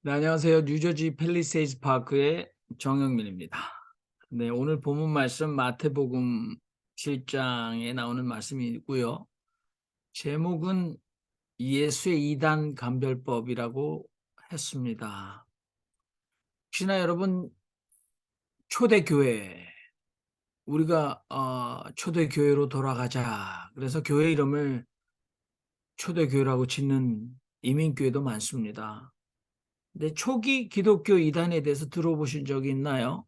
네, 안녕하세요. 뉴저지 팰리세이드 파크의 정영민입니다. 네, 오늘 본문 말씀 마태복음 7장에 나오는 말씀이고요. 제목은 예수의 이단 감별법이라고 했습니다. 혹시나 여러분 초대교회 우리가 초대교회로 돌아가자. 그래서 교회 이름을 초대교회라고 짓는 이민교회도 많습니다. 근데 초기 기독교 이단에 대해서 들어보신 적이 있나요?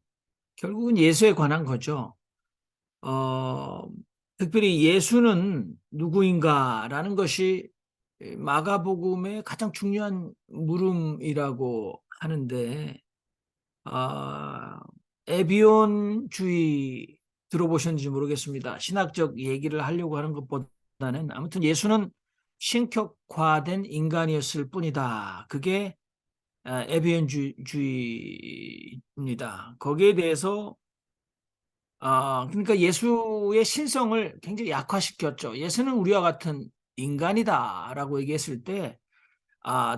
결국은 예수에 관한 거죠. 어, 특별히 예수는 누구인가라는 것이 마가복음의 가장 중요한 물음이라고 하는데, 아, 에비온주의 들어보셨는지 모르겠습니다. 신학적 얘기를 하려고 하는 것보다는 아무튼 예수는 신격화된 인간이었을 뿐이다. 그게 에비온주의입니다. 거기에 대해서 그러니까 예수의 신성을 굉장히 약화시켰죠. 예수는 우리와 같은 인간이다라고 얘기했을 때,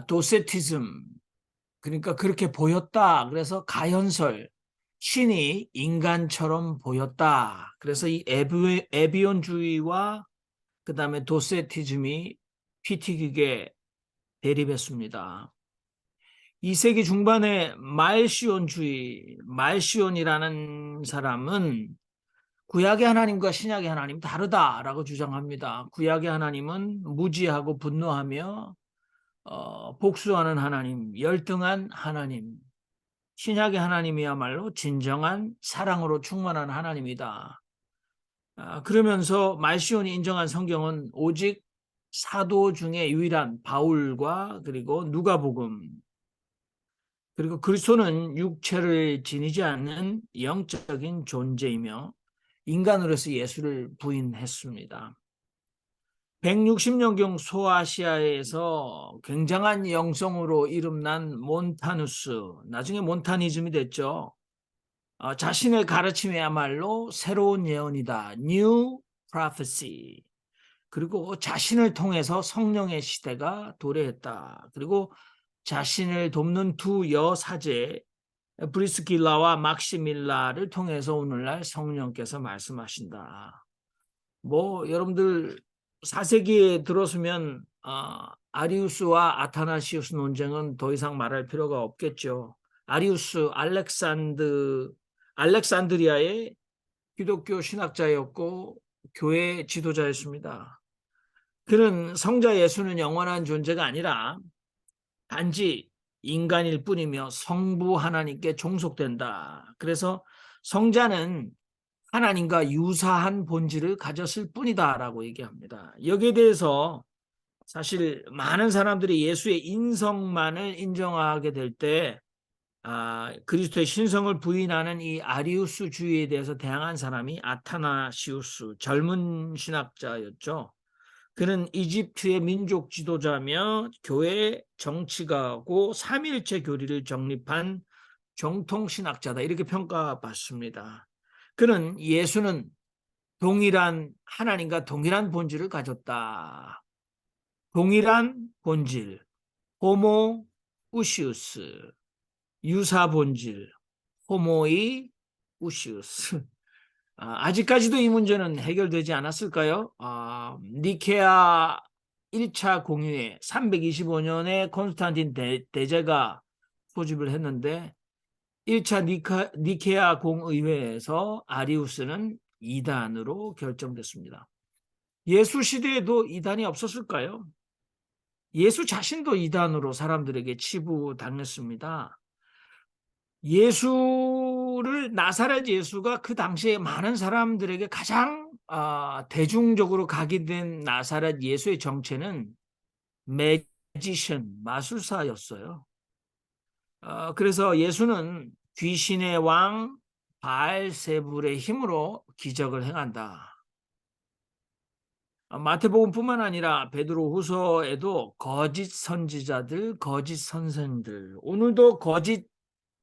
도세티즘, 그러니까 그렇게 보였다. 그래서 가현설, 신이 인간처럼 보였다. 그래서 이 에비온주의와 그 다음에 도세티즘이 피튀기게 대립했습니다. 2세기 중반에 말시온이라는 사람은 구약의 하나님과 신약의 하나님 다르다라고 주장합니다. 구약의 하나님은 무지하고 분노하며 복수하는 하나님, 열등한 하나님. 신약의 하나님이야말로 진정한 사랑으로 충만한 하나님이다. 그러면서 말시온이 인정한 성경은 오직 사도 중에 유일한 바울과 그리고 누가복음, 그리고 그리스도는 육체를 지니지 않는 영적인 존재이며 인간으로서 예수를 부인했습니다. 160년경 소아시아에서 굉장한 영성으로 이름난 몬타누스, 나중에 몬타니즘이 됐죠. 자신의 가르침이야말로 새로운 예언이다. New Prophecy. 그리고 자신을 통해서 성령의 시대가 도래했다. 그리고 자신을 돕는 두 여사제 브리스길라와 막시밀라를 통해서 오늘날 성령께서 말씀하신다. 뭐 여러분들 4세기에 들어서면 아리우스와 아타나시우스 논쟁은 더 이상 말할 필요가 없겠죠. 아리우스 알렉산드리아의 기독교 신학자였고 교회 지도자였습니다. 그는 성자 예수는 영원한 존재가 아니라 단지 인간일 뿐이며 성부 하나님께 종속된다. 그래서 성자는 하나님과 유사한 본질을 가졌을 뿐이다라고 얘기합니다. 여기에 대해서 사실 많은 사람들이 예수의 인성만을 인정하게 될 때 그리스도의 신성을 부인하는 이 아리우스주의에 대해서 대항한 사람이 아타나시우스 젊은 신학자였죠. 그는 이집트의 민족 지도자며 교회 정치가고 삼위일체 교리를 정립한 정통신학자다 이렇게 평가받습니다. 그는 예수는 동일한 하나님과 동일한 본질을 가졌다. 동일한 본질, 호모 우시우스, 유사 본질, 호모이 우시우스. 아직까지도 이 문제는 해결되지 않았을까요? 니케아 1차 공의회 325년에 콘스탄틴 대제가 소집을 했는데 1차 니케아 공의회에서 아리우스는 이단으로 결정됐습니다. 예수 시대에도 이단이 없었을까요? 예수 자신도 이단으로 사람들에게 치부당했습니다. 나사렛 예수가 그 당시에 많은 사람들에게 가장 대중적으로 각인된 나사렛 예수의 정체는 매지션, 마술사였어요. 그래서 예수는 귀신의 왕 바알세불의 힘으로 기적을 행한다. 마태복음뿐만 아니라 베드로후서에도 거짓 선지자들, 거짓 선생들, 오늘도 거짓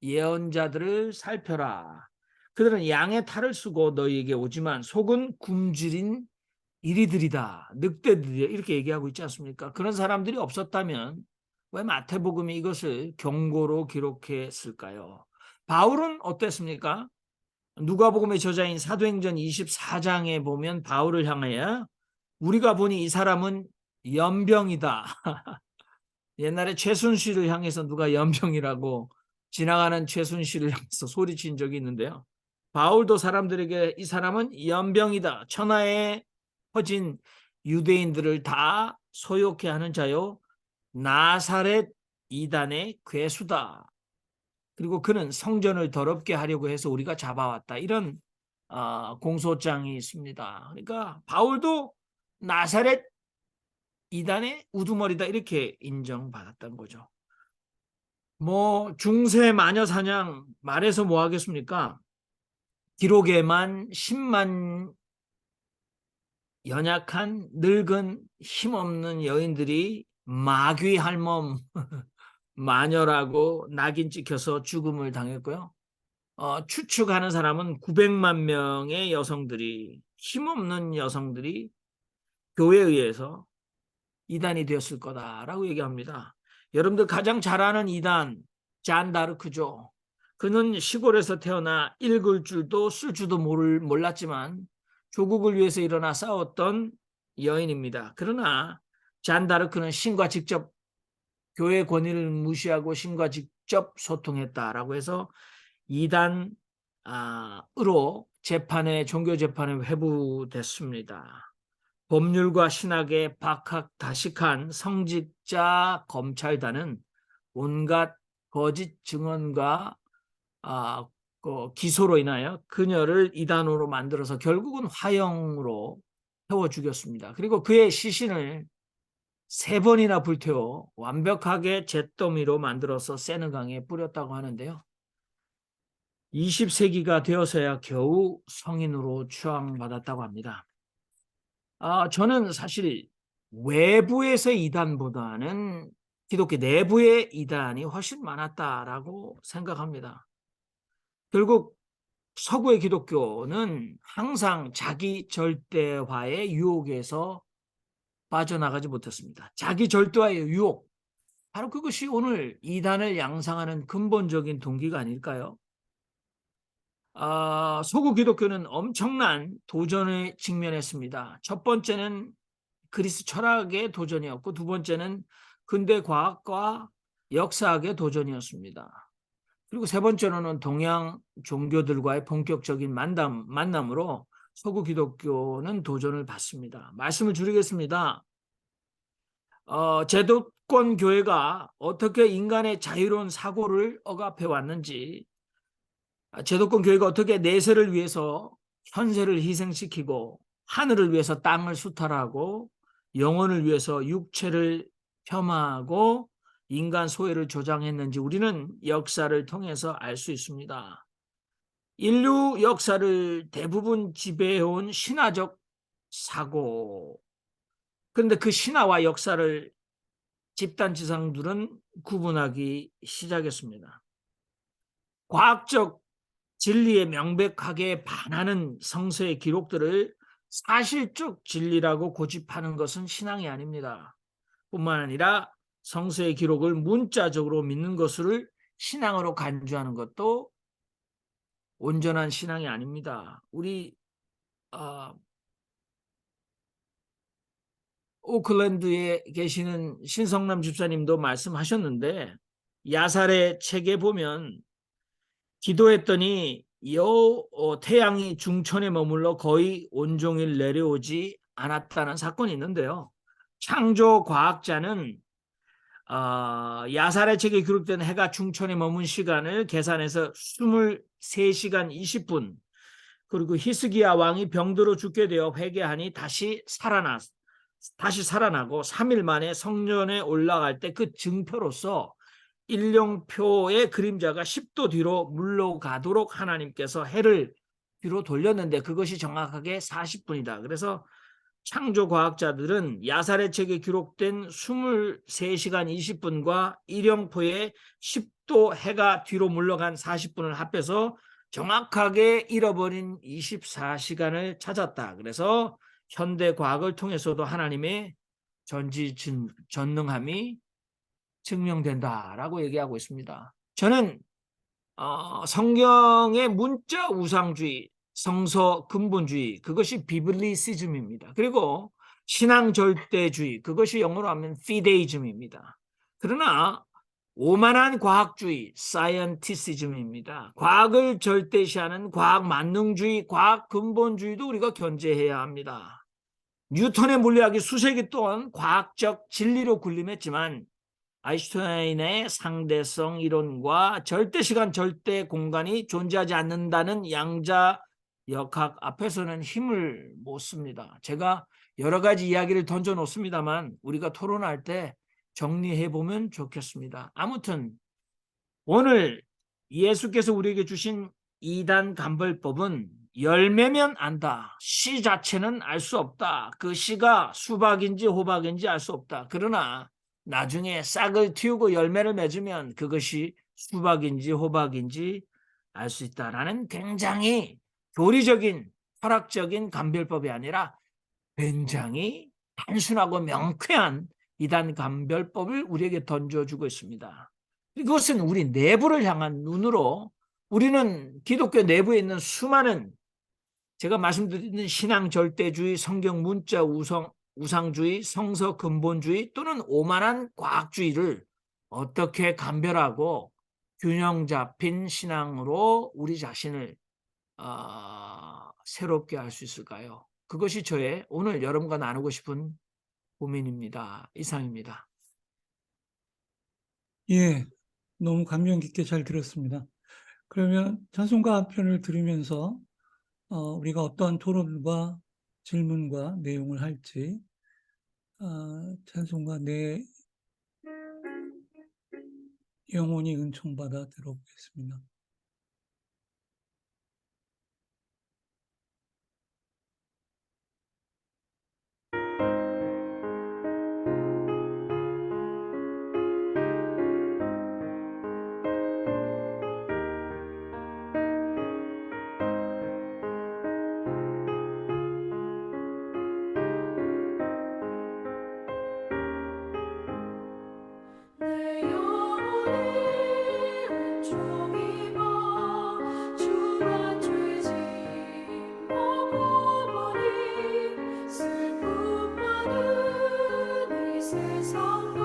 예언자들을 살펴라. 그들은 양의 탈을 쓰고 너희에게 오지만 속은 굶주린 이리들이다. 늑대들이다. 이렇게 얘기하고 있지 않습니까? 그런 사람들이 없었다면 왜 마태복음이 이것을 경고로 기록했을까요? 바울은 어땠습니까? 누가복음의 저자인 사도행전 24장에 보면 바울을 향하여 우리가 보니 이 사람은 연병이다. 옛날에 최순실을 향해서 누가 연병이라고 지나가는 최순실을 향해서 소리친 적이 있는데요. 바울도 사람들에게 이 사람은 연병이다. 천하에 퍼진 유대인들을 다 소욕해 하는 자요. 나사렛 이단의 괴수다. 그리고 그는 성전을 더럽게 하려고 해서 우리가 잡아왔다. 이런 공소장이 있습니다. 그러니까 바울도 나사렛 이단의 우두머리다 이렇게 인정받았던 거죠. 뭐 중세 마녀 사냥 말해서 뭐 하겠습니까? 기록에만 10만 연약한 늙은 힘없는 여인들이 마귀 할멈 마녀라고 낙인 찍혀서 죽음을 당했고요. 추측하는 사람은 900만 명의 여성들이 힘없는 여성들이 교회에 의해서 이단이 되었을 거다라고 얘기합니다. 여러분들 가장 잘 아는 이단 잔 다르크죠. 그는 시골에서 태어나 읽을 줄도 쓸 줄도 몰랐지만 조국을 위해서 일어나 싸웠던 여인입니다. 그러나 잔 다르크는 신과 직접 교회 권위를 무시하고 신과 직접 소통했다라고 해서 이단으로 종교 재판에 회부됐습니다. 법률과 신학에 박학다식한 성직자 검찰단은 온갖 거짓 증언과 기소로 인하여 그녀를 이단으로 만들어서 결국은 화형으로 태워 죽였습니다. 그리고 그의 시신을 3번이나 불태워 완벽하게 잿더미로 만들어서 세느강에 뿌렸다고 하는데요. 20세기가 되어서야 겨우 성인으로 추앙받았다고 합니다. 저는 사실 외부에서 이단보다는 기독교 내부의 이단이 훨씬 많았다라고 생각합니다. 결국 서구의 기독교는 항상 자기 절대화의 유혹에서 빠져나가지 못했습니다. 자기 절대화의 유혹, 바로 그것이 오늘 이단을 양상하는 근본적인 동기가 아닐까요? 서구 기독교는 엄청난 도전에 직면했습니다. 첫 번째는 그리스 철학의 도전이었고 두 번째는 근대 과학과 역사학의 도전이었습니다. 그리고 세 번째로는 동양 종교들과의 본격적인 만남으로 서구 기독교는 도전을 받습니다. 말씀을 줄이겠습니다. 제도권 교회가 어떻게 인간의 자유로운 사고를 억압해 왔는지, 제도권 교회가 어떻게 내세를 위해서 현세를 희생시키고 하늘을 위해서 땅을 수탈하고 영혼을 위해서 육체를 폄하하고 인간 소외를 조장했는지 우리는 역사를 통해서 알 수 있습니다. 인류 역사를 대부분 지배해온 신화적 사고. 그런데 그 신화와 역사를 집단 지상들은 구분하기 시작했습니다. 과학적 진리에 명백하게 반하는 성서의 기록들을 사실적 진리라고 고집하는 것은 신앙이 아닙니다. 뿐만 아니라 성서의 기록을 문자적으로 믿는 것을 신앙으로 간주하는 것도 온전한 신앙이 아닙니다. 우리 오클랜드에 계시는 신성남 집사님도 말씀하셨는데 야살의 책에 보면 기도했더니 태양이 중천에 머물러 거의 온종일 내려오지 않았다는 사건이 있는데요. 창조 과학자는 야살의 책에 기록된 해가 중천에 머문 시간을 계산해서 23시간 20분, 그리고 히스기야 왕이 병들어 죽게 되어 회개하니 다시 살아나고 3일 만에 성전에 올라갈 때 그 증표로서 일령표의 그림자가 10도 뒤로 물러가도록 하나님께서 해를 뒤로 돌렸는데 그것이 정확하게 40분이다. 그래서 창조과학자들은 야살의 책에 기록된 23시간 20분과 일령표의 10도 해가 뒤로 물러간 40분을 합해서 정확하게 잃어버린 24시간을 찾았다. 그래서 현대과학을 통해서도 하나님의 전지전능함이 증명된다라고 얘기하고 있습니다. 저는 성경의 문자 우상주의, 성서 근본주의, 그것이 비블리시즘입니다. 그리고 신앙 절대주의, 그것이 영어로 하면 피데이즘입니다. 그러나 오만한 과학주의, 사이언티시즘입니다. 과학을 절대시하는 과학 만능주의, 과학 근본주의도 우리가 견제해야 합니다. 뉴턴의 물리학이 수세기 동안 과학적 진리로 군림했지만 아인슈타인의 상대성 이론과 절대 시간, 절대 공간이 존재하지 않는다는 양자 역학 앞에서는 힘을 못 씁니다. 제가 여러 가지 이야기를 던져 놓습니다만 우리가 토론할 때 정리해 보면 좋겠습니다. 아무튼 오늘 예수께서 우리에게 주신 이단 감별법은 열매면 안다. 씨 자체는 알 수 없다. 그 씨가 수박인지 호박인지 알 수 없다. 그러나 나중에 싹을 틔우고 열매를 맺으면 그것이 수박인지 호박인지 알 수 있다라는 굉장히 교리적인 철학적인 감별법이 아니라 굉장히 단순하고 명쾌한 이단 감별법을 우리에게 던져주고 있습니다. 이것은 우리 내부를 향한 눈으로 우리는 기독교 내부에 있는 수많은 제가 말씀드리는 신앙 절대주의, 성경 문자 우상주의, 성서 근본주의 또는 오만한 과학주의를 어떻게 감별하고 균형 잡힌 신앙으로 우리 자신을 새롭게 할 수 있을까요? 그것이 저의 오늘 여러분과 나누고 싶은 고민입니다. 이상입니다. 예, 너무 감명 깊게 잘 들었습니다. 그러면 찬송가 한 편을 들으면서 우리가 어떠한 토론과 질문과 내용을 할지 찬송가 내 영혼이 은총받아 들어보겠습니다. 내 영혼이 은총이 봐 주만 죄짐 먹고 보니 슬픔 많은 이 세상도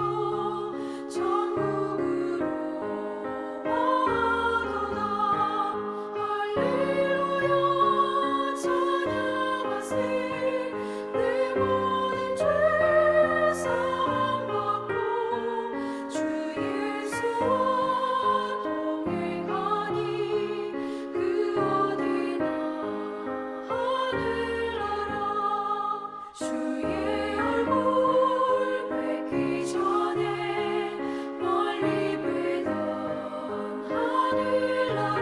천국으로 와도다 할렐루야 찬양하세 내 모든 죄 사함 받고 주 예수와 동행하니 그 어디나 하늘나라 주의 얼굴 뵙기 전에 멀리 뵈던 하늘나라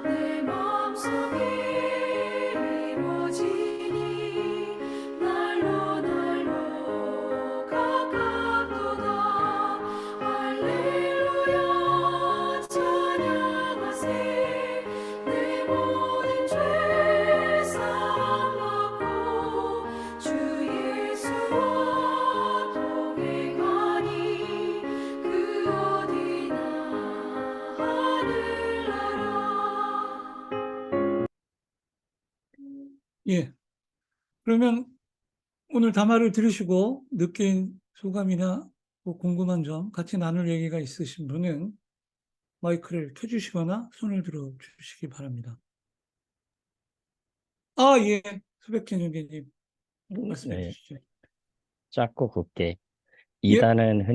내 마음속에 이루어지니 날로 날로 가깝도다 할렐루야 찬양하세 내 모든 죄 사함 받고 주 예수와 동행하니 그 어디나 하늘나라. 예, 그러면 오늘 담화를 들으시고 느낀 소감이나 뭐 궁금한 점 같이 나눌 얘기가 있으신 분은 마이크를 켜주시거나 손을 들어 주시기 바랍니다. 예, 소백진 형제님 말씀해 네, 주시죠. 짧고 굵게. 예, 이단은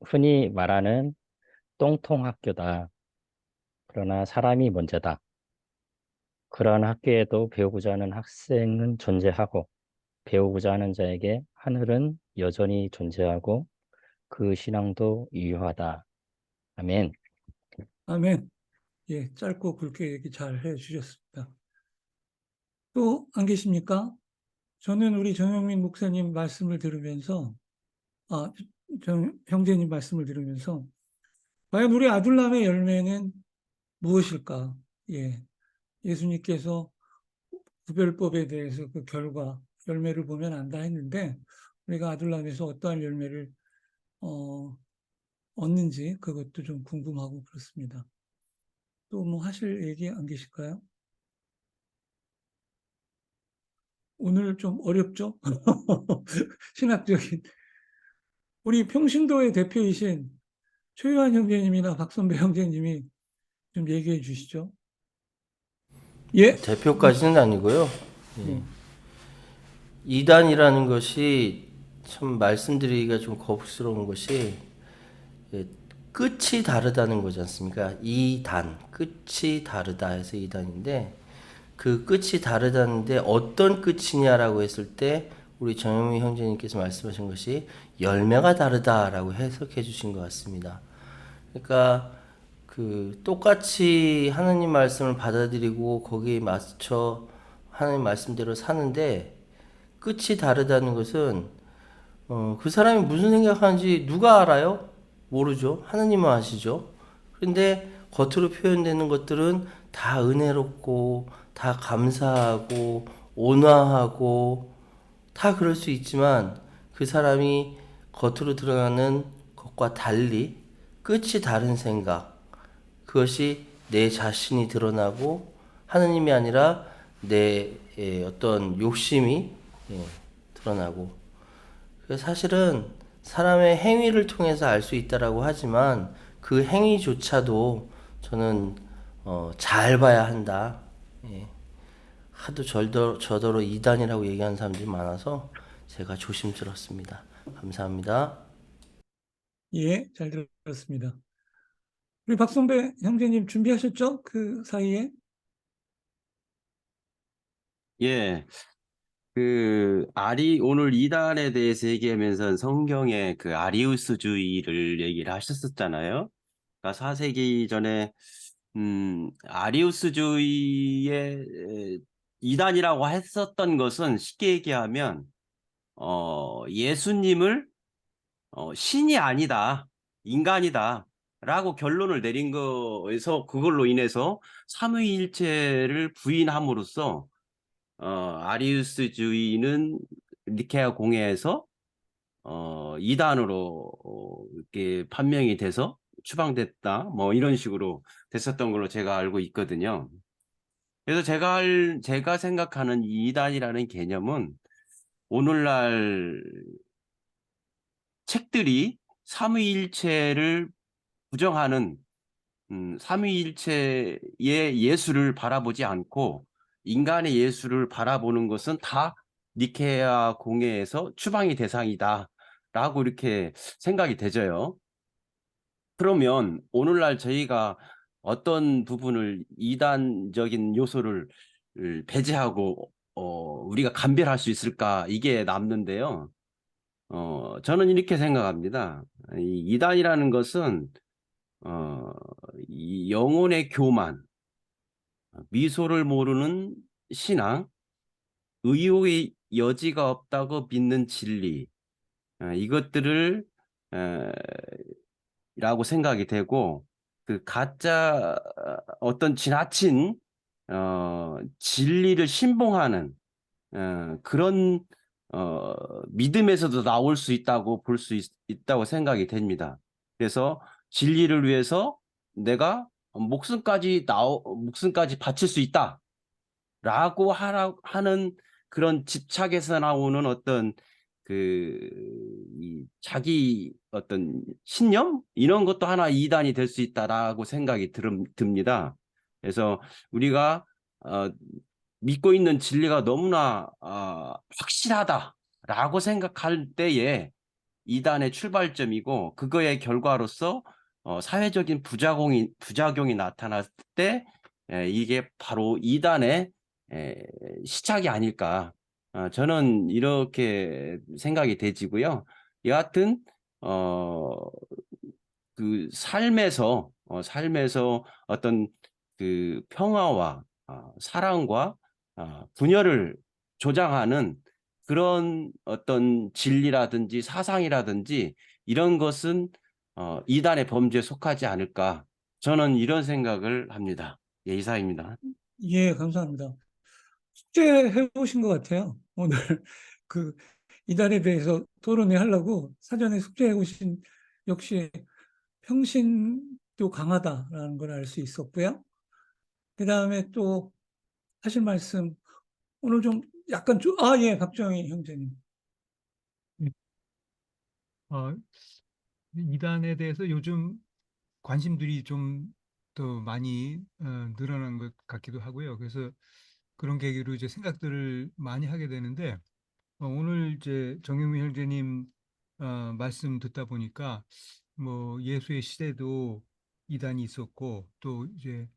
흔히 말하는 똥통 학교다. 그러나 사람이 먼저다. 그러한 학교에도 배우고자 하는 학생은 존재하고 배우고자 하는 자에게 하늘은 여전히 존재하고 그 신앙도 유효하다. 아멘. 아멘. 예, 짧고 굵게 얘기 잘 해주셨습니다. 또 안 계십니까? 저는 우리 정영민 목사님 말씀을 들으면서, 형제님 말씀을 들으면서, 과연 우리 아둘람의 열매는 무엇일까? 예, 예수님께서 구별법에 대해서 그 결과, 열매를 보면 안다 했는데, 우리가 아둘람에서 어떠한 열매를, 얻는지 그것도 좀 궁금하고 그렇습니다. 또 뭐 하실 얘기 안 계실까요? 오늘 좀 어렵죠? 신학적인. 우리 평신도의 대표이신 최유한 형제님이나 박선배 형제님이 좀 얘기해 주시죠. 예. 대표까지는 아니고요. 네. 이단이라는 것이 참 말씀드리기가 좀 거북스러운 것이 예, 끝이 다르다는 거지 않습니까? 이단, 끝이 다르다 해서 이단인데 그 끝이 다르다는데 어떤 끝이냐라고 했을 때 우리 정영민 형제님께서 말씀하신 것이 열매가 다르다라고 해석해 주신 것 같습니다. 그러니까 그 똑같이 하나님 말씀을 받아들이고 거기에 맞춰 하나님 말씀대로 사는데 끝이 다르다는 것은 그 사람이 무슨 생각하는지 누가 알아요? 모르죠. 하나님은 아시죠. 그런데 겉으로 표현되는 것들은 다 은혜롭고 다 감사하고 온화하고 다 그럴 수 있지만 그 사람이 겉으로 드러나는 것과 달리 끝이 다른 생각, 그것이 내 자신이 드러나고 하느님이 아니라 내 어떤 욕심이 드러나고, 그래서 사실은 사람의 행위를 통해서 알 수 있다라고 하지만 그 행위조차도 저는 잘 봐야 한다. 예. 하도 저더러 이단이라고 얘기하는 사람들이 많아서 제가 조심스럽습니다. 감사합니다. 예, 잘 들었습니다. 우리 박선배 형제님 준비하셨죠? 그 사이에? 예, 오늘 이단에 대해서 얘기하면서 성경의 그 아리우스주의를 얘기를 하셨었잖아요. 그러니까 4세기 전에, 아리우스주의의 이단이라고 했었던 것은 쉽게 얘기하면, 예수님을, 신이 아니다, 인간이다, 라고 결론을 내린 거에서 그걸로 인해서 삼위일체를 부인함으로써 아리우스주의는 니케아 공회에서 이단으로 이렇게 판명이 돼서 추방됐다, 뭐 이런 식으로 됐었던 걸로 제가 알고 있거든요. 그래서 제가 생각하는 이 이단이라는 개념은 오늘날 책들이 삼위일체를 부정하는 삼위일체의 예수를 바라보지 않고 인간의 예수를 바라보는 것은 다 니케아 공회에서 추방의 대상이다 라고 이렇게 생각이 되져요. 그러면 오늘날 저희가 어떤 부분을 이단적인 요소를 배제하고 우리가 감별할 수 있을까, 이게 남는데요. 저는 이렇게 생각합니다. 이 이단이라는 것은 이 영혼의 교만, 미소를 모르는 신앙, 의혹의 여지가 없다고 믿는 진리, 이것들을 라고 생각이 되고, 그 가짜 어떤 지나친 진리를 신봉하는 그런 믿음에서도 나올 수 있다고 볼 수 있다고 생각이 됩니다. 그래서 진리를 위해서 내가 목숨까지 바칠 수 있다라고 하는 그런 집착에서 나오는 어떤 이 자기 어떤 신념, 이런 것도 하나 이단이 될 수 있다라고 생각이 듭니다. 그래서 우리가 믿고 있는 진리가 너무나 확실하다라고 생각할 때에 이단의 출발점이고, 그거의 결과로서 사회적인 부작용이 나타났을 때 이게 바로 이단의 시작이 아닐까, 저는 이렇게 생각이 되지고요. 여하튼 그 삶에서 어떤 그 평화와 사랑과 분열을 조장하는 그런 어떤 진리라든지 사상이라든지 이런 것은 이단의 범죄에 속하지 않을까, 저는 이런 생각을 합니다. 예, 이상입니다. 예, 감사합니다. 숙제해 보신 것 같아요. 오늘 그 이단에 대해서 토론회 하려고 사전에 숙제해 오신, 역시 평신도 강하다라는 걸 알 수 있었고요. 그 다음에 또 하실 말씀, 오늘 좀 약간 예, 박정희 형제님. 어, 이단에 대해서 요즘 관심들이 좀 더 많이 늘어난 것 같기도 하고요. 그래서 그런 계기로 이제 생각들을 많이 하게 되는데 오늘 이제 정영민 형제님 말씀 듣다 보니까 뭐 예수의 시대도 이단이 있었고 또 이제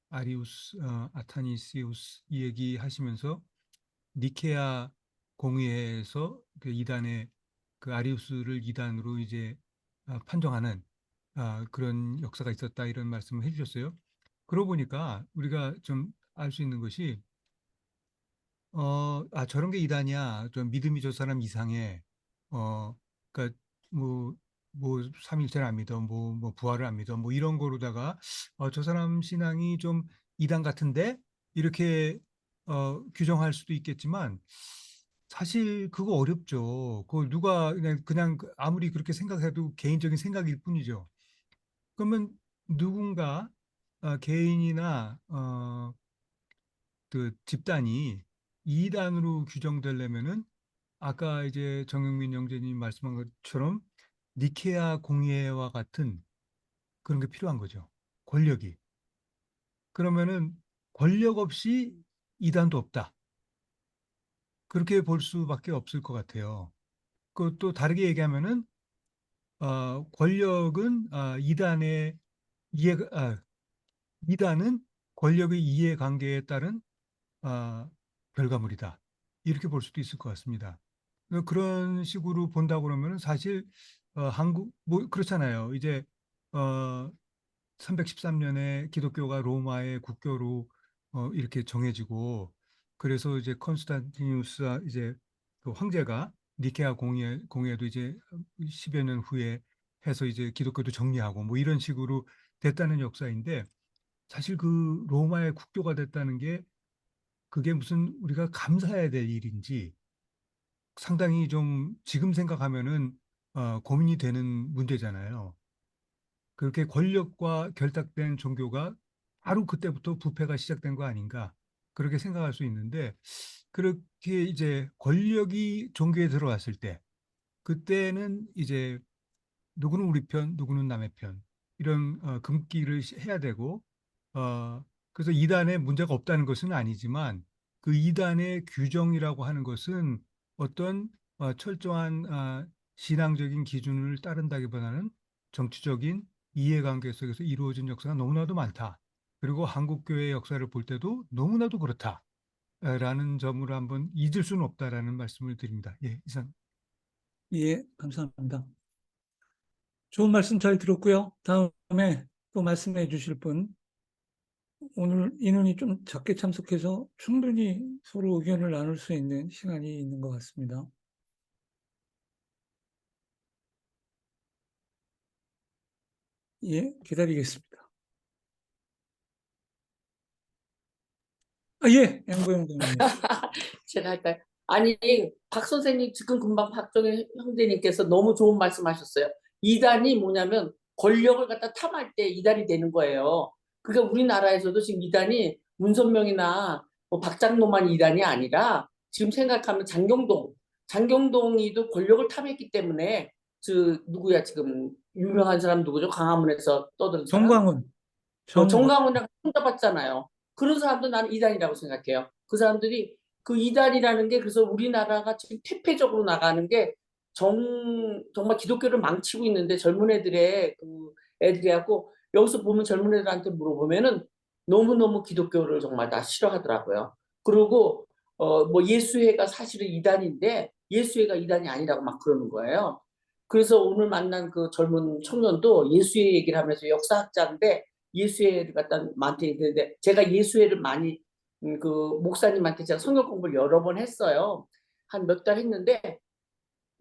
아리우스, 아타니시우스 이 얘기하시면서 니케아 공의회에서 그 이단의 그 아리우스를 이단으로 이제 판정하는 그런 역사가 있었다 이런 말씀을 해주셨어요. 그러고 보니까 우리가 좀 알 수 있는 것이 저런 게 이단이야. 좀 믿음이 저 사람 이상해. 그러니까 뭐 삼일체를 안 믿어, 뭐 부활을 안 믿어, 뭐 이런 거로다가 저 사람 신앙이 좀 이단 같은데 이렇게 규정할 수도 있겠지만 사실 그거 어렵죠. 그거 누가 그냥 아무리 그렇게 생각해도 개인적인 생각일 뿐이죠. 그러면 누군가 개인이나 그 집단이 이단으로 규정되려면은 아까 이제 정영민 형제님 말씀한 것처럼 니케아 공의회와 같은 그런 게 필요한 거죠. 권력이. 그러면은 권력 없이 이단도 없다. 그렇게 볼 수밖에 없을 것 같아요. 그것도 다르게 얘기하면은 권력은 이해 이단은 권력의 이해관계에 따른 결과물이다. 이렇게 볼 수도 있을 것 같습니다. 그런 식으로 본다 그러면 사실 한국 뭐 그렇잖아요. 이제 313년에 기독교가 로마의 국교로 이렇게 정해지고 그래서 이제 컨스탄티누스 이제 그 황제가 니케아 공의회도 이제 10여 년 후에 해서 이제 기독교도 정리하고 뭐 이런 식으로 됐다는 역사인데 사실 그 로마의 국교가 됐다는 게 그게 무슨 우리가 감사해야 될 일인지 상당히 좀 지금 생각하면은 고민이 되는 문제잖아요. 그렇게 권력과 결탁된 종교가 바로 그때부터 부패가 시작된 거 아닌가 그렇게 생각할 수 있는데 그렇게 이제 권력이 종교에 들어왔을 때 그때는 이제 누구는 우리 편, 누구는 남의 편 이런 금기를 해야 되고 그래서 이단에 문제가 없다는 것은 아니지만 그 이단의 규정이라고 하는 것은 어떤 철저한 신앙적인 기준을 따른다기보다는 정치적인 이해관계 속에서 이루어진 역사가 너무나도 많다. 그리고 한국교회 역사를 볼 때도 너무나도 그렇다. 라는 점으로 한번 잊을 수는 없다라는 말씀을 드립니다. 예, 이상. 예, 감사합니다. 좋은 말씀 잘 들었고요. 다음에 또 말씀해 주실 분, 오늘 인원이 좀 작게 참석해서 충분히 서로 의견을 나눌 수 있는 시간이 있는 것 같습니다. 예, 기다리겠습니다. 예, 양보영 대표님. 제가 할까요? 아니, 박 선생님 지금 금방 박정희 형제님께서 너무 좋은 말씀하셨어요. 이단이 뭐냐면 권력을 갖다 탐할 때 이단이 되는 거예요. 그러니까 우리나라에서도 지금 이단이 문선명이나 뭐 박장로만 이단이 아니라 지금 생각하면 장경동이도 권력을 탐했기 때문에 누구야 지금 유명한 사람 누구죠? 강화문에서 떠드는 사람? 정강훈이랑 손잡았잖아요. 그런 사람도 나는 이단이라고 생각해요. 그 사람들이 그 이단이라는 게 그래서 우리나라가 지금 퇴폐적으로 나가는 게 정말 기독교를 망치고 있는데 젊은 애들의 그 애들이 하고 여기서 보면 젊은 애들한테 물어보면은 너무너무 기독교를 정말 다 싫어하더라고요. 그리고 뭐 예수회가 사실은 이단인데 예수회가 이단이 아니라고 막 그러는 거예요. 그래서 오늘 만난 그 젊은 청년도 예수회 얘기를 하면서 역사학자인데 예수회를 갖다 많이 있는데 제가 예수회를 많이 그 목사님한테 제가 성경 공부를 여러 번 했어요. 한 몇 달 했는데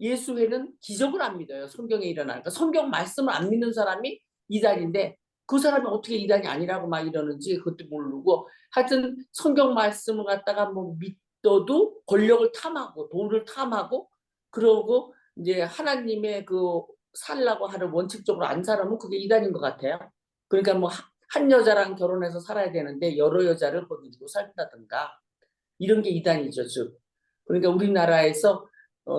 예수회는 기적을 안 믿어요. 성경에 일어나니까 성경 말씀을 안 믿는 사람이 이단인데 그 사람이 어떻게 이단이 아니라고 막 이러는지 그것도 모르고 하여튼 성경 말씀을 갖다가 뭐 믿어도 권력을 탐하고 돈을 탐하고 그러고 이제 하나님의 그 살라고 하는 원칙적으로 안 살면 그게 이단인 것 같아요. 그러니까 뭐 한 여자랑 결혼해서 살아야 되는데 여러 여자를 거느리고 산다든가 이런 게 이단이죠, 즉. 그러니까 우리나라에서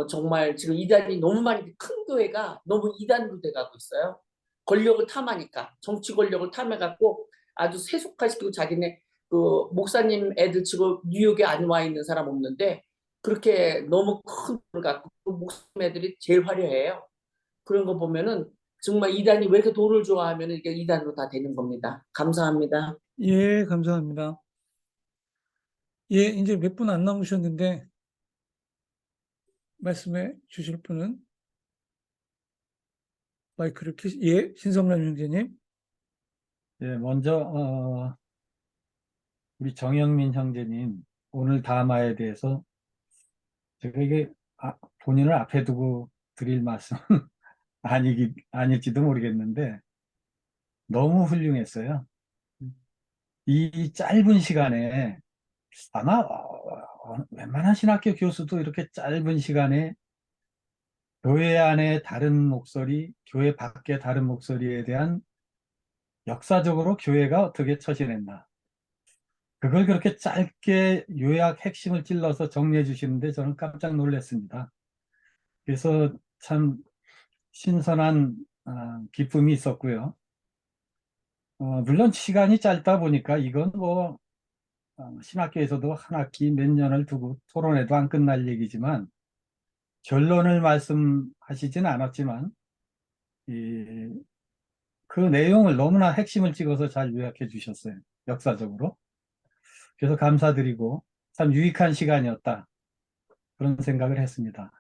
정말 지금 이단이 너무 많이 큰 교회가 너무 이단으로 돼가고 있어요. 권력을 탐하니까 정치 권력을 탐해갖고 아주 세속화시키고 자기네 그 목사님 애들 치고 뉴욕에 안 와 있는 사람 없는데 그렇게 너무 큰 돈을 갖고 그 목사님 애들이 제일 화려해요. 그런 거 보면은 정말 이단이 왜 이렇게 돈을 좋아하면 이게 이단으로 다 되는 겁니다. 감사합니다. 예, 감사합니다. 예, 이제 몇 분 안 남으셨는데 말씀해 주실 분은 마이크를 예, 신성란 형제님. 네, 먼저 우리 정영민 형제님 오늘 담화에 대해서 제가 이게 본인을 앞에 두고 드릴 말씀은 아닐지도 모르겠는데 너무 훌륭했어요. 이 짧은 시간에 아마 웬만한 신학교 교수도 이렇게 짧은 시간에 교회 안에 다른 목소리, 교회 밖에 다른 목소리에 대한 역사적으로 교회가 어떻게 처신했나, 그걸 그렇게 짧게 요약 핵심을 찔러서 정리해 주시는데 저는 깜짝 놀랐습니다. 그래서 참 신선한 기쁨이 있었고요. 물론 시간이 짧다 보니까 이건 뭐 신학교에서도 한 학기 몇 년을 두고 토론해도 안 끝날 얘기지만 결론을 말씀하시진 않았지만 그 내용을 너무나 핵심을 찍어서 잘 요약해 주셨어요. 역사적으로. 그래서 감사드리고 참 유익한 시간이었다, 그런 생각을 했습니다.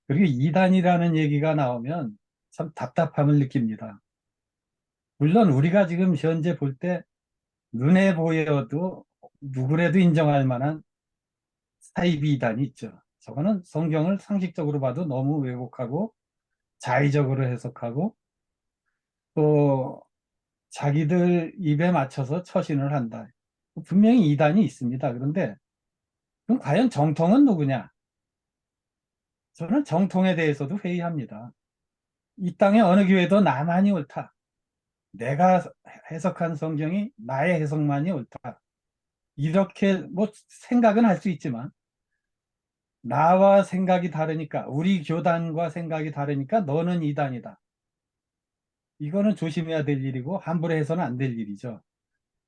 그리고 이단이라는 얘기가 나오면 참 답답함을 느낍니다. 물론 우리가 지금 현재 볼 때 눈에 보여도 누구라도 인정할 만한 사이비 이단이 있죠. 저거는 성경을 상식적으로 봐도 너무 왜곡하고 자의적으로 해석하고 또 자기들 입에 맞춰서 처신을 한다. 분명히 이단이 있습니다. 그런데 그럼 과연 정통은 누구냐? 저는 정통에 대해서도 회의합니다. 이 땅의 어느 교회도 나만이 옳다, 내가 해석한 성경이 나의 해석만이 옳다, 이렇게 뭐 생각은 할 수 있지만 나와 생각이 다르니까, 우리 교단과 생각이 다르니까 너는 이단이다, 이거는 조심해야 될 일이고 함부로 해서는 안 될 일이죠.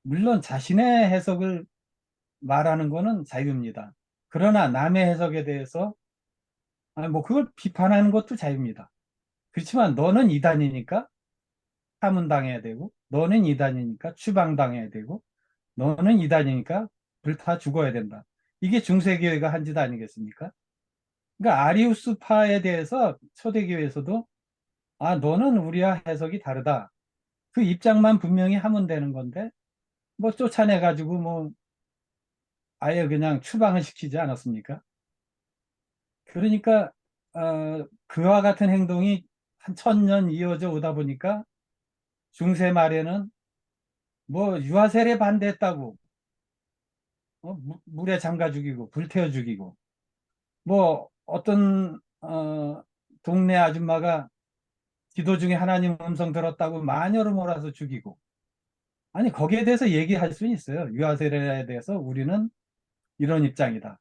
물론 자신의 해석을 말하는 거는 자유입니다. 그러나 남의 해석에 대해서 뭐 그걸 비판하는 것도 자유입니다. 그렇지만 너는 이단이니까 파문당해야 되고, 너는 이단이니까 추방당해야 되고, 너는 이단이니까 불타 죽어야 된다. 이게 중세교회가 한 짓 아니겠습니까? 그러니까 아리우스파에 대해서 초대교회에서도 너는 우리와 해석이 다르다, 그 입장만 분명히 하면 되는 건데 뭐 쫓아내가지고 뭐 아예 그냥 추방을 시키지 않았습니까? 그러니까 그와 같은 행동이 한 1000년 이어져 오다 보니까 중세 말에는 뭐 유아세례 반대했다고 물에 잠가 죽이고 불태워 죽이고, 뭐 어떤 동네 아줌마가 기도 중에 하나님 음성 들었다고 마녀로 몰아서 죽이고, 아니 거기에 대해서 얘기할 수 있어요. 유아세례에 대해서 우리는 이런 입장이다,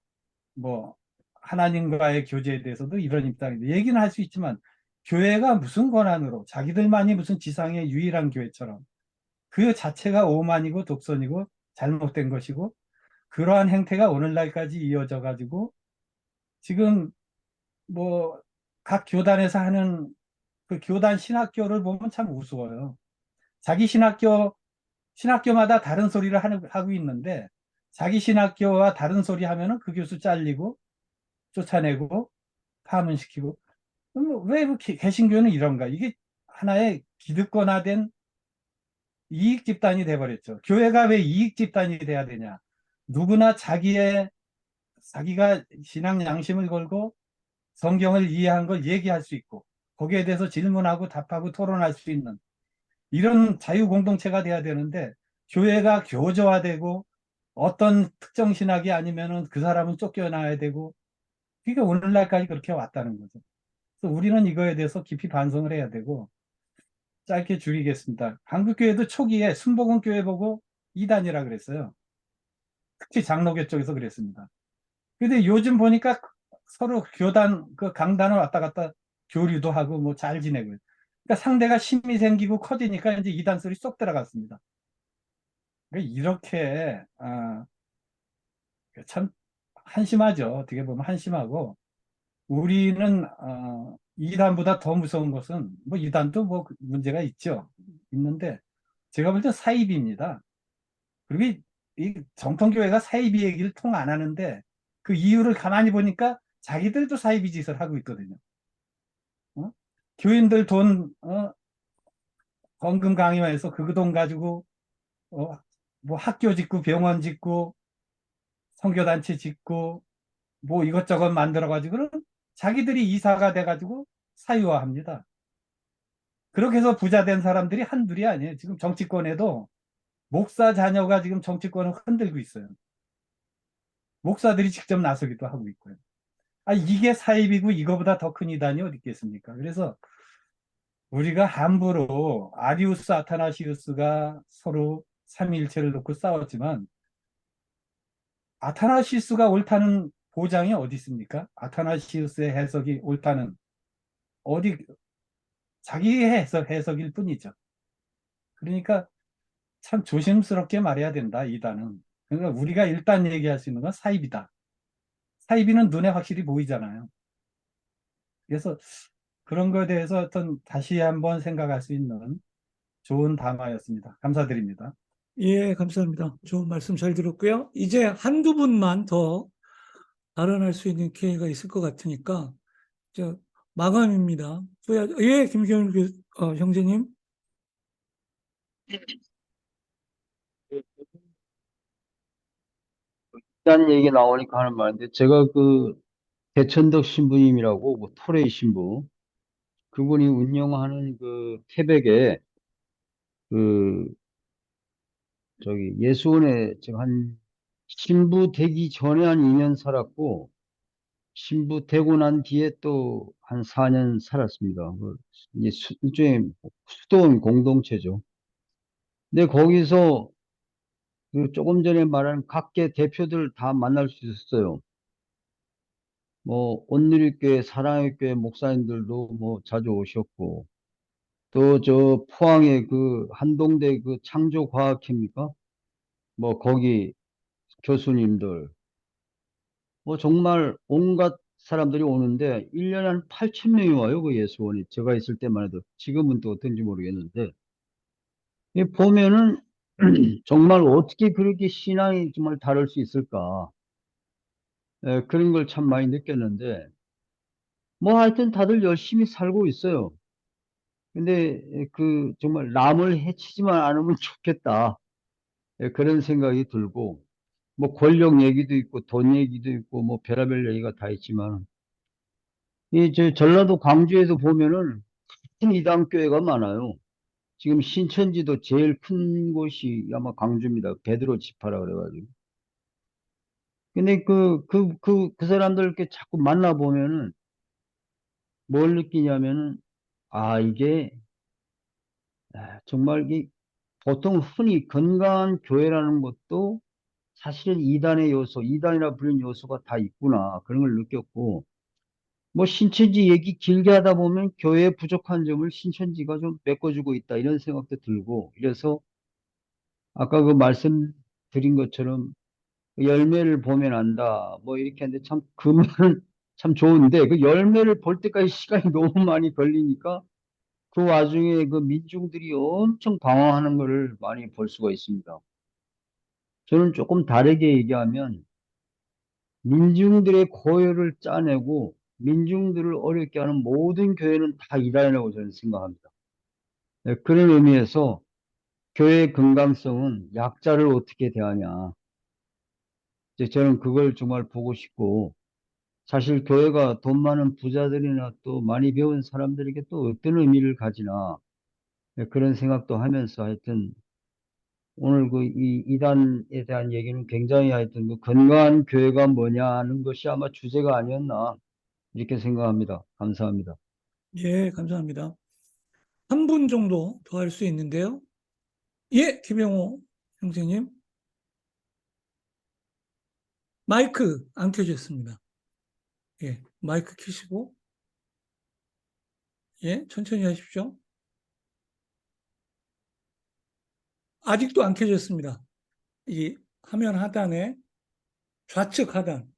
뭐 하나님과의 교제에 대해서도 이런 입장이다, 얘기는 할 수 있지만 교회가 무슨 권한으로 자기들만이 무슨 지상의 유일한 교회처럼, 그 자체가 오만이고 독선이고 잘못된 것이고, 그러한 행태가 오늘날까지 이어져 가지고 지금 뭐 각 교단에서 하는 그 교단 신학교를 보면 참 우스워요. 자기 신학교마다 다른 소리를 하고 있는데 자기 신학교와 다른 소리 하면은 그 교수 잘리고 쫓아내고 파문시키고, 왜 개신교는 이런가? 이게 하나의 기득권화된 이익 집단이 돼버렸죠. 교회가 왜 이익 집단이 돼야 되냐? 누구나 자기가 신앙 양심을 걸고 성경을 이해한 걸 얘기할 수 있고 거기에 대해서 질문하고 답하고 토론할 수 있는 이런 자유 공동체가 돼야 되는데, 교회가 교조화되고 어떤 특정 신학이 아니면은 그 사람은 쫓겨나야 되고, 그게 오늘날까지 그렇게 왔다는 거죠. 그래서 우리는 이거에 대해서 깊이 반성을 해야 되고, 짧게 줄이겠습니다. 한국교회도 초기에 순복음교회 보고 이단이라 그랬어요. 특히 장로교 쪽에서 그랬습니다. 근데 요즘 보니까 서로 교단, 그 강단을 왔다 갔다 교류도 하고 뭐 잘 지내고요. 그러니까 상대가 힘이 생기고 커지니까 이제 이단 소리 쏙 들어갔습니다. 그러니까 이렇게, 참 한심하죠. 어떻게 보면 한심하고, 우리는, 이단보다 더 무서운 것은, 뭐 이단도 뭐 문제가 있죠. 있는데, 제가 볼 때 사이비입니다. 그리고 이 정통교회가 사이비 얘기를 통 안 하는데, 그 이유를 가만히 보니까 자기들도 사이비 짓을 하고 있거든요. 어? 교인들 돈, 헌금 강요해서 그 돈 가지고, 뭐 학교 짓고 병원 짓고 선교단체 짓고 뭐 이것저것 만들어가지고는 자기들이 이사가 돼가지고 사유화합니다. 그렇게 해서 부자 된 사람들이 한둘이 아니에요. 지금 정치권에도 목사 자녀가 지금 정치권을 흔들고 있어요. 목사들이 직접 나서기도 하고 있고요. 이게 사입이고 이거보다 더 큰 이단이 어디 있겠습니까? 그래서 우리가 함부로 아리우스 아타나시우스가 서로 삼위일체를 놓고 싸웠지만 아타나시우스가 옳다는 보장이 어디 있습니까? 아타나시우스의 해석이 옳다는 어디 자기의 해석일 뿐이죠. 그러니까 참 조심스럽게 말해야 된다, 이단은. 그러니까 우리가 일단 얘기할 수 있는 건 사이비다. 사이비는 눈에 확실히 보이잖아요. 그래서 그런 거에 대해서 어떤 다시 한번 생각할 수 있는 좋은 담화였습니다. 감사드립니다. 예, 감사합니다. 좋은 말씀 잘 들었고요. 이제 한두 분만 더 발언할 수 있는 기회가 있을 것 같으니까, 마감입니다. 예, 김경일 형제님. 이단 얘기 나오니까 하는 말인데, 제가 그 대천덕 신부님이라고 뭐 토레이 신부, 그분이 운영하는 그 태백에 그 저기 예수원에 제가 한 신부 되기 전에 한 2년 살았고, 신부 되고 난 뒤에 또 한 4년 살았습니다. 이게 일종의 수도원 공동체죠. 근데 거기서 그 조금 전에 말한 각계 대표들 다 만날 수 있었어요. 뭐 온누리교회, 사랑의 교회 목사님들도 뭐 자주 오셨고, 또 저 포항의 그 한동대 그 창조과학회입니까? 뭐 거기 교수님들, 뭐 정말 온갖 사람들이 오는데 1년에 한 8천 명이 와요. 그 예수원이. 제가 있을 때만 해도. 지금은 또 어떤지 모르겠는데. 이 보면은 정말 어떻게 그렇게 신앙이 정말 다를 수 있을까? 그런 걸 참 많이 느꼈는데, 뭐 하여튼 다들 열심히 살고 있어요. 근데 그 정말 남을 해치지만 않으면 좋겠다. 그런 생각이 들고, 뭐 권력 얘기도 있고 돈 얘기도 있고 뭐 별의별 얘기가 다 있지만, 이 저 전라도 광주에도 보면은 큰 이단 교회가 많아요. 지금 신천지도 제일 큰 곳이 아마 광주입니다. 베드로 지파라 그래가지고. 근데 그 사람들 이렇게 자꾸 만나보면은 뭘 느끼냐면은, 이게 정말 보통 흔히 건강한 교회라는 것도 사실은 이단의 요소, 이단이라 불리는 요소가 다 있구나. 그런 걸 느꼈고, 뭐 신천지 얘기 길게 하다 보면 교회의 부족한 점을 신천지가 좀 메꿔주고 있다. 이런 생각도 들고, 이래서 아까 그 말씀드린 것처럼 열매를 보면 안다. 뭐 이렇게 하는데 참 그 말은 참 좋은데 그 열매를 볼 때까지 시간이 너무 많이 걸리니까 그 와중에 그 민중들이 엄청 방황하는 것을 많이 볼 수가 있습니다. 저는 조금 다르게 얘기하면 민중들의 고열을 짜내고 민중들을 어렵게 하는 모든 교회는 다 이단이라고 저는 생각합니다. 그런 의미에서 교회의 건강성은 약자를 어떻게 대하냐. 이제 저는 그걸 정말 보고 싶고, 사실 교회가 돈 많은 부자들이나 또 많이 배운 사람들에게 또 어떤 의미를 가지나 그런 생각도 하면서 하여튼 오늘 그 이 이단에 대한 얘기는 굉장히 하여튼 그 건강한 교회가 뭐냐 하는 것이 아마 주제가 아니었나 이렇게 생각합니다. 감사합니다. 예, 감사합니다. 한 분 정도 더 할 수 있는데요. 예, 김영호 형제님. 마이크 안 켜졌습니다. 예, 마이크 켜시고. 예, 천천히 하십시오. 아직도 안 켜졌습니다. 이 화면 하단에 좌측 하단.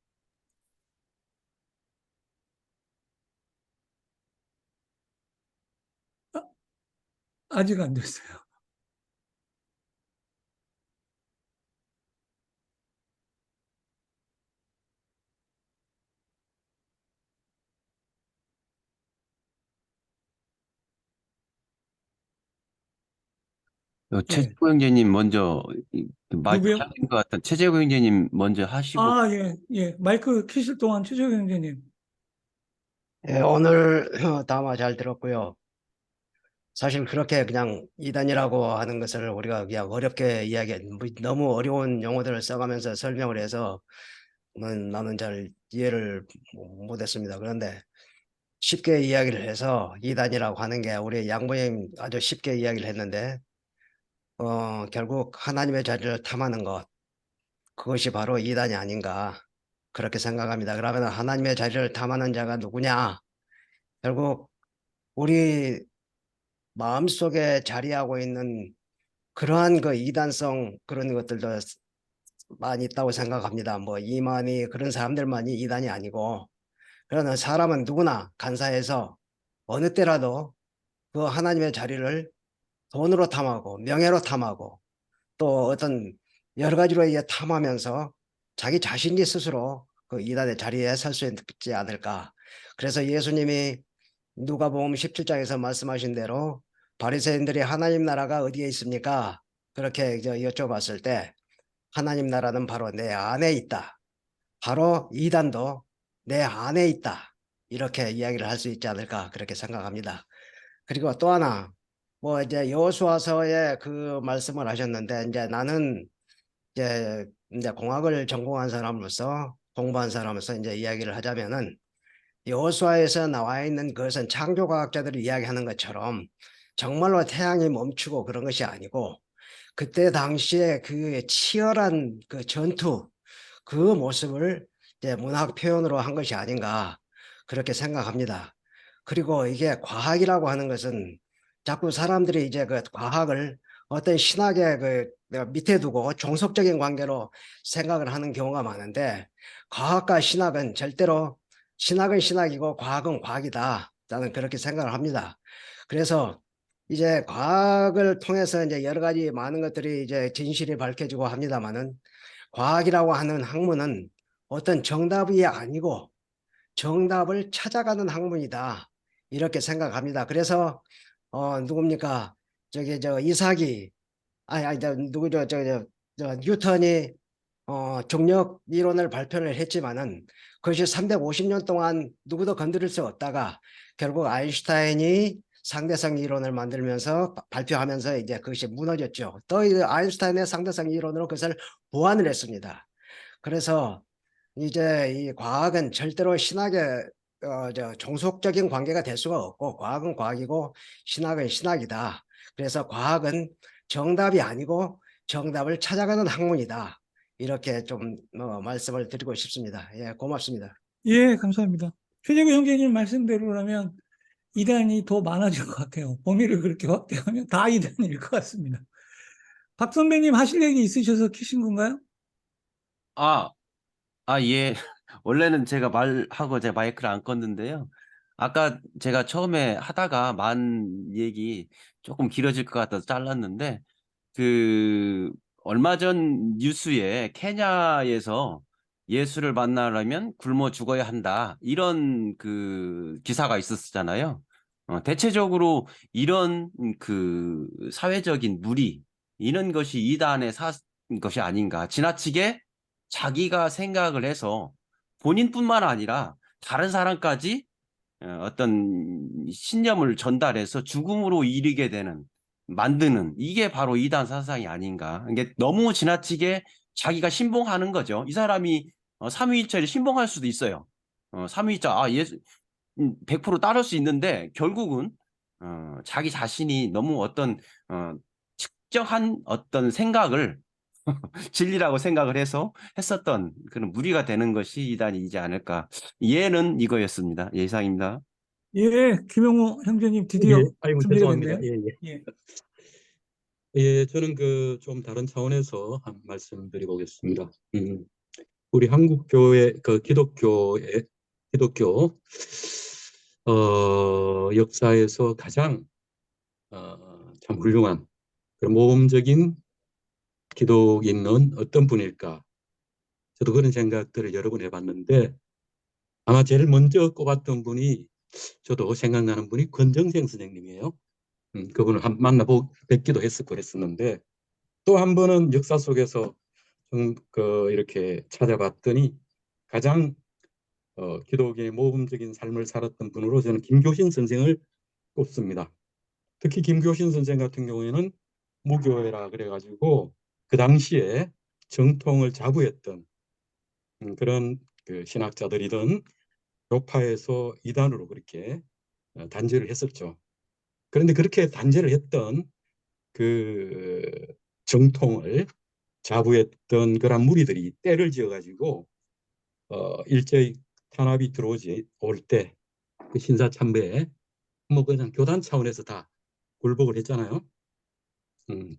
아직 안 됐어요. 예. 최재고 형제님 먼저 마이크 누구요? 켜진 것 같은 최재고 형제님 먼저 하시고 예, 예. 마이크 켜실 동안 최재형 형제님. 예, 오늘 담화 잘 들었고요. 사실 그렇게 그냥 이단이라고 하는 것을 우리가 그냥 어렵게 너무 어려운 용어들을 써가면서 설명을 해서 나는 잘 이해를 못했습니다. 그런데 쉽게 이야기를 해서 이단이라고 하는 게 우리 양보님 아주 쉽게 이야기를 했는데 결국 하나님의 자리를 탐하는 것, 그것이 바로 이단이 아닌가 그렇게 생각합니다. 그러면 하나님의 자리를 탐하는 자가 누구냐? 결국 우리 마음속에 자리하고 있는 그러한 그 이단성 그런 것들도 많이 있다고 생각합니다. 뭐 이만희 그런 사람들만이 이단이 아니고, 그러나 사람은 누구나 간사해서 어느 때라도 그 하나님의 자리를 돈으로 탐하고 명예로 탐하고 또 어떤 여러 가지로 이게 탐하면서 자기 자신이 스스로 그 이단의 자리에 설 수 있지 않을까. 그래서 예수님이 누가복음 17장에서 말씀하신 대로 바리새인들이 하나님 나라가 어디에 있습니까? 그렇게 여쭤봤을 때 하나님 나라는 바로 내 안에 있다. 바로 이단도 내 안에 있다. 이렇게 이야기를 할 수 있지 않을까 그렇게 생각합니다. 그리고 또 하나 뭐 이제 여호수아서에 그 말씀을 하셨는데 이제 나는 이제 공학을 전공한 사람으로서 공부한 사람으로서 이제 이야기를 하자면은 여호수아에서 나와 있는 그것은 창조과학자들이 이야기하는 것처럼 정말로 태양이 멈추고 그런 것이 아니고 그때 당시에 그 치열한 그 전투 그 모습을 이제 문학 표현으로 한 것이 아닌가 그렇게 생각합니다. 그리고 이게 과학이라고 하는 것은 자꾸 사람들이 이제 그 과학을 어떤 신학의 그 밑에 두고 종속적인 관계로 생각을 하는 경우가 많은데 과학과 신학은 절대로 신학은 신학이고 과학은 과학이다. 저는 그렇게 생각을 합니다. 그래서 이제 과학을 통해서 이제 여러 가지 많은 것들이 이제 진실이 밝혀지고 합니다만은 과학이라고 하는 학문은 어떤 정답이 아니고 정답을 찾아가는 학문이다. 이렇게 생각합니다. 그래서 누굽니까? 이삭이 누구죠? 뉴턴이 중력 이론을 발표를 했지만은 그것이 350년 동안 누구도 건드릴 수 없다가 결국 아인슈타인이 상대성 이론을 만들면서 발표하면서 이제 그것이 무너졌죠. 또 아인슈타인의 상대성 이론으로 그것을 보완을 했습니다. 그래서 이제 이 과학은 절대로 신학의 종속적인 관계가 될 수가 없고 과학은 과학이고 신학은 신학이다. 그래서 과학은 정답이 아니고 정답을 찾아가는 학문이다. 이렇게 좀 말씀을 드리고 싶습니다. 예, 고맙습니다. 예, 감사합니다. 최재구 형제님 말씀대로라면 이단이 더 많아질 것 같아요. 범위를 그렇게 확대하면 다 이단일 것 같습니다. 박 선배님 하실 얘기 있으셔서 키신 건가요? 예. 원래는 제가 말하고 제가 마이크를 안 껐는데요. 아까 제가 처음에 하다가 얘기 조금 길어질 것 같아서 잘랐는데, 얼마 전 뉴스에 케냐에서 예수를 만나려면 굶어 죽어야 한다. 이런 기사가 있었잖아요. 대체적으로 이런 사회적인 무리, 이런 것이 이단의 것이 아닌가. 지나치게 자기가 생각을 해서 본인뿐만 아니라 다른 사람까지 어떤 신념을 전달해서 죽음으로 이르게 만드는 이게 바로 이단 사상이 아닌가. 이게 너무 지나치게 자기가 신봉하는 거죠. 이 사람이 삼위일체를 신봉할 수도 있어요. 삼위일체, 100% 따를 수 있는데 결국은 자기 자신이 너무 어떤 측정한 어떤 생각을 진리라고 생각을 해서 했었던 그런 무리가 되는 것이 이단이지 않을까. 예는 이거였습니다. 예, 이상입니다. 예, 김영호 형제님 예, 드디어 아이고, 준비가 죄송합니다. 됐네요. 예, 예. 예. 예, 저는 좀 다른 차원에서 한 말씀 드리보겠습니다. 우리 한국 교회, 기독교, 역사에서 가장, 참 훌륭한, 그런 모범적인 기독인은 어떤 분일까? 저도 그런 생각들을 여러 번 해봤는데, 아마 제일 먼저 꼽았던 분이, 저도 생각나는 분이 권정생 선생님이에요. 그분을 뵙기도 했었고 그랬었는데, 또 한 번은 역사 속에서 이렇게 찾아봤더니 가장 기독교의 모범적인 삶을 살았던 분으로 저는 김교신 선생을 꼽습니다. 특히 김교신 선생 같은 경우에는 무교회라 그래가지고 그 당시에 정통을 자부했던 그런 그 신학자들이던 교파에서 이단으로 그렇게 단죄를 했었죠. 그런데 그렇게 단죄를 했던 그 정통을 자부했던 그런 무리들이 때를 지어가지고 일제히 탄압이 올 때 그 신사참배에 뭐 그냥 교단 차원에서 다 굴복을 했잖아요.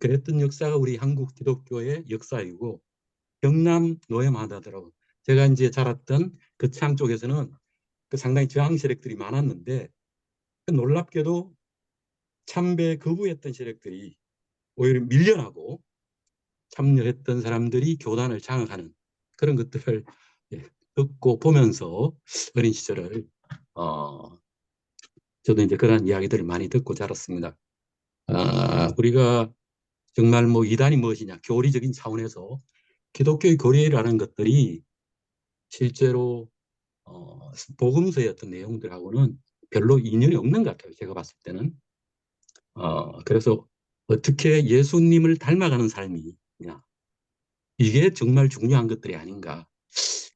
그랬던 역사가 우리 한국 기독교의 역사이고 경남 노예마다더라고. 제가 이제 자랐던 거창 쪽에서는 그 상당히 저항 세력들이 많았는데 놀랍게도 참배 거부했던 세력들이 오히려 밀려나고 참여했던 사람들이 교단을 장악하는 그런 것들을 듣고 보면서 어린 시절을 저도 이제 그런 이야기들을 많이 듣고 자랐습니다. 우리가 정말 뭐 이단이 무엇이냐 교리적인 차원에서 기독교의 교리라는 것들이 실제로 복음서의 어떤 내용들하고는 별로 인연이 없는 것 같아요. 제가 봤을 때는. 그래서 어떻게 예수님을 닮아가는 삶이냐 이게 정말 중요한 것들이 아닌가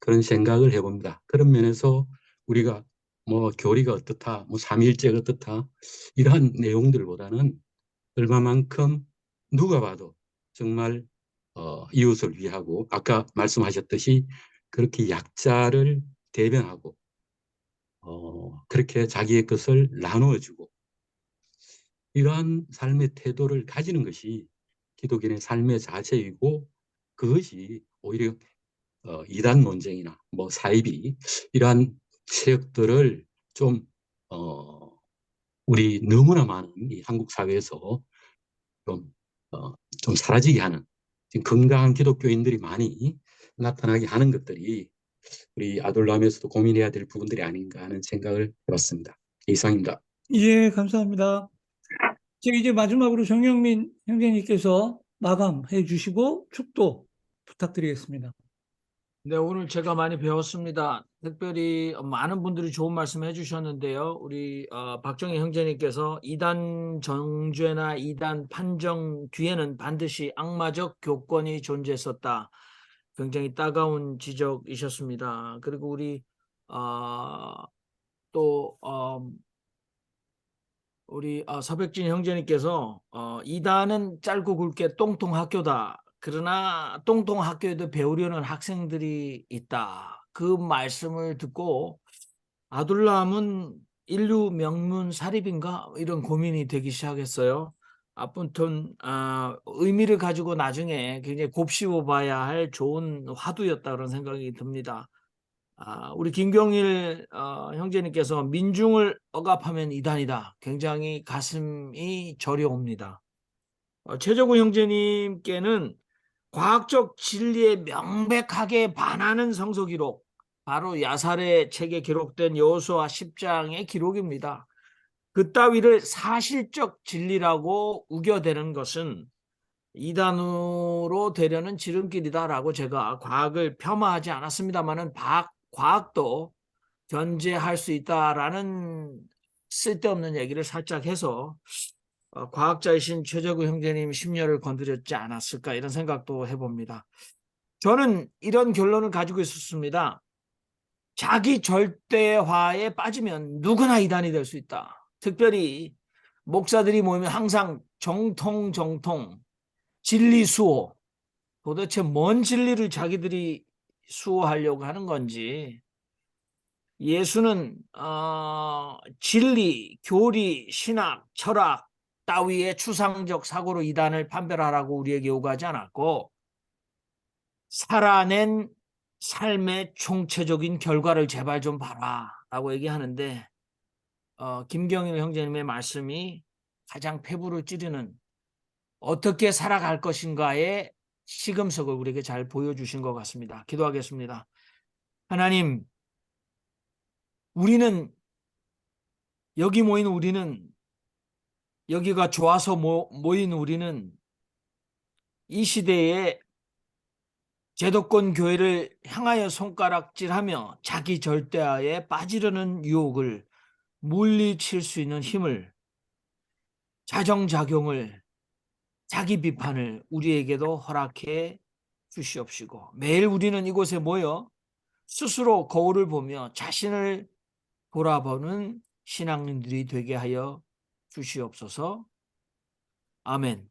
그런 생각을 해봅니다. 그런 면에서 우리가 뭐 교리가 어떻다, 뭐 삼위일체가 어떻다 이러한 내용들보다는 얼마만큼 누가 봐도 정말 이웃을 위하고 아까 말씀하셨듯이 그렇게 약자를 대변하고 그렇게 자기의 것을 나누어주고 이러한 삶의 태도를 가지는 것이 기독인의 삶의 자세이고 그것이 오히려 이단 논쟁이나 뭐 사이비 이러한 세력들을 좀 우리 너무나 많은 이 한국 사회에서 좀 사라지게 하는 지금 건강한 기독교인들이 많이 나타나게 하는 것들이 우리 아둘람에서도 고민해야 될 부분들이 아닌가 하는 생각을 해봤습니다. 이상입니다. 예, 감사합니다. 제가 이제 마지막으로 정영민 형제님께서 마감해 주시고 축도 부탁드리겠습니다. 네, 오늘 제가 많이 배웠습니다. 특별히 많은 분들이 좋은 말씀 해주셨는데요. 우리 박정희 형제님께서 이단 정죄나 이단 판정 뒤에는 반드시 악마적 교권이 존재했었다. 굉장히 따가운 지적이셨습니다. 그리고 우리 또 우리 서백진 형제님께서 이단은 짧고 굵게 똥통학교다. 그러나 똥통학교에도 배우려는 학생들이 있다. 그 말씀을 듣고 아둘람은 인류 명문 사립인가? 이런 고민이 되기 시작했어요. 아무튼 의미를 가지고 나중에 굉장히 곱씹어 봐야 할 좋은 화두였다 그런 생각이 듭니다. 우리 김경일 형제님께서 민중을 억압하면 이단이다. 굉장히 가슴이 저려옵니다. 최정우 형제님께는 과학적 진리에 명백하게 반하는 성서 기록, 바로 야살의 책에 기록된 여호수아 10장의 기록입니다. 그따위를 사실적 진리라고 우겨대는 것은 이단으로 되려는 지름길이다라고 제가 과학을 폄하하지 않았습니다만은 과학도 견제할 수 있다라는 쓸데없는 얘기를 살짝 해서 과학자이신 최재구 형제님 심려를 건드렸지 않았을까 이런 생각도 해봅니다. 저는 이런 결론을 가지고 있었습니다. 자기 절대화에 빠지면 누구나 이단이 될 수 있다. 특별히 목사들이 모이면 항상 정통 진리 수호, 도대체 뭔 진리를 자기들이 수호하려고 하는 건지, 예수는 진리, 교리, 신학, 철학 따위의 추상적 사고로 이단을 판별하라고 우리에게 요구하지 않았고, 살아낸 삶의 총체적인 결과를 제발 좀 봐라 라고 얘기하는데, 김경일 형제님의 말씀이 가장 폐부를 찌르는 어떻게 살아갈 것인가의 시금석을 우리에게 잘 보여주신 것 같습니다. 기도하겠습니다. 하나님, 우리는, 여기 모인 우리는, 여기가 좋아서 모인 우리는 이 시대에 제도권 교회를 향하여 손가락질하며 자기 절대화에 빠지려는 유혹을 물리칠 수 있는 힘을, 자정작용을, 자기 비판을 우리에게도 허락해 주시옵시고, 매일 우리는 이곳에 모여 스스로 거울을 보며 자신을 돌아보는 신앙인들이 되게 하여 주시옵소서. 아멘.